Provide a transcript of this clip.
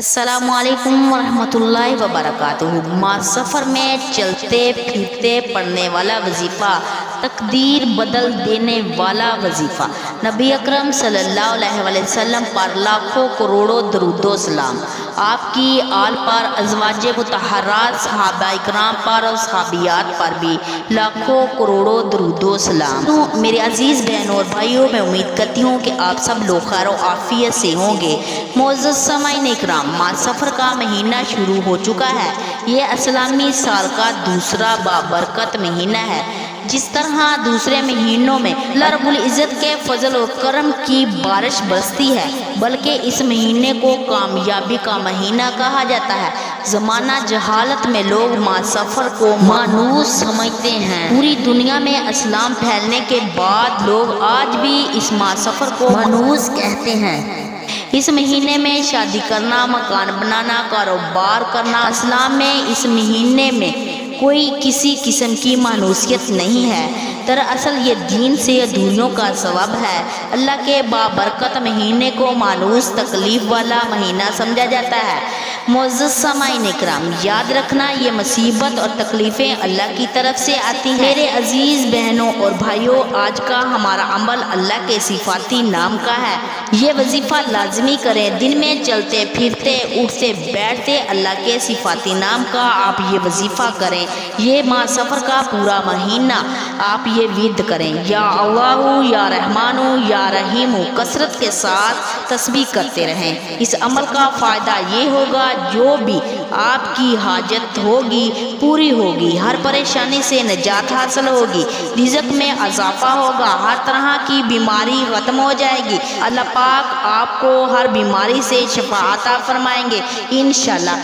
السلام علیکم ورحمۃ اللہ وبرکاتہ۔ ماہ سفر میں چلتے پھرتے پڑھنے والا وظیفہ، تقدیر بدل دینے والا وظیفہ۔ نبی اکرم صلی اللہ علیہ وسلم پر لاکھوں کروڑوں درود و سلام، آپ کی آل پر، ازواج مطہرات، صحابہ اکرام پر اور صحابیات پر بھی لاکھوں کروڑوں درود و سلام۔ تو میرے عزیز بہنوں اور بھائیوں، میں امید کرتی ہوں کہ آپ سب لوگ خیر و عافیت سے ہوں گے۔ معزز سامعین اکرام، ماہ سفر کا مہینہ شروع ہو چکا ہے۔ یہ اسلامی سال کا دوسرا بابرکت مہینہ ہے۔ جس طرح دوسرے مہینوں میں اللہ رب العزت کے فضل و کرم کی بارش برستی ہے، بلکہ اس مہینے کو کامیابی کا مہینہ کہا جاتا ہے۔ زمانہ جہالت میں لوگ ماہ سفر کو مانوس سمجھتے ہیں۔ پوری دنیا میں اسلام پھیلنے کے بعد لوگ آج بھی اس ماہ سفر کو مانوس کہتے ہیں۔ اس مہینے میں شادی کرنا، مکان بنانا، کاروبار کرنا، اسلام میں اس مہینے میں کوئی کسی قسم کی مانوسیت نہیں ہے۔ دراصل یہ دین سے ادھوریوں کا ثواب ہے۔ اللہ کے بابرکت مہینے کو مانوس، تکلیف والا مہینہ سمجھا جاتا ہے۔ معزز سامعین اکرام، یاد رکھنا، یہ مصیبت اور تکلیفیں اللہ کی طرف سے آتی ہیں۔ میرے عزیز بہنوں اور بھائیوں، آج کا ہمارا عمل اللہ کے صفاتی نام کا ہے۔ یہ وظیفہ لازمی کریں۔ دن میں چلتے پھرتے، اٹھتے بیٹھتے اللہ کے صفاتی نام کا آپ یہ وظیفہ کریں۔ یہ ماہ سفر کا پورا مہینہ آپ یہ ورد کریں، یا اللہ، یا رحمان، یا رحیم، کثرت کے ساتھ تسبیح کرتے رہیں۔ اس عمل کا فائدہ یہ ہوگا، جو بھی آپ کی حاجت ہوگی پوری ہوگی، ہر پریشانی سے نجات حاصل ہوگی، رزق میں اضافہ ہوگا، ہر طرح کی بیماری ختم ہو جائے گی۔ اللہ پاک آپ کو ہر بیماری سے شفا عطا فرمائیں گے انشاءاللہ۔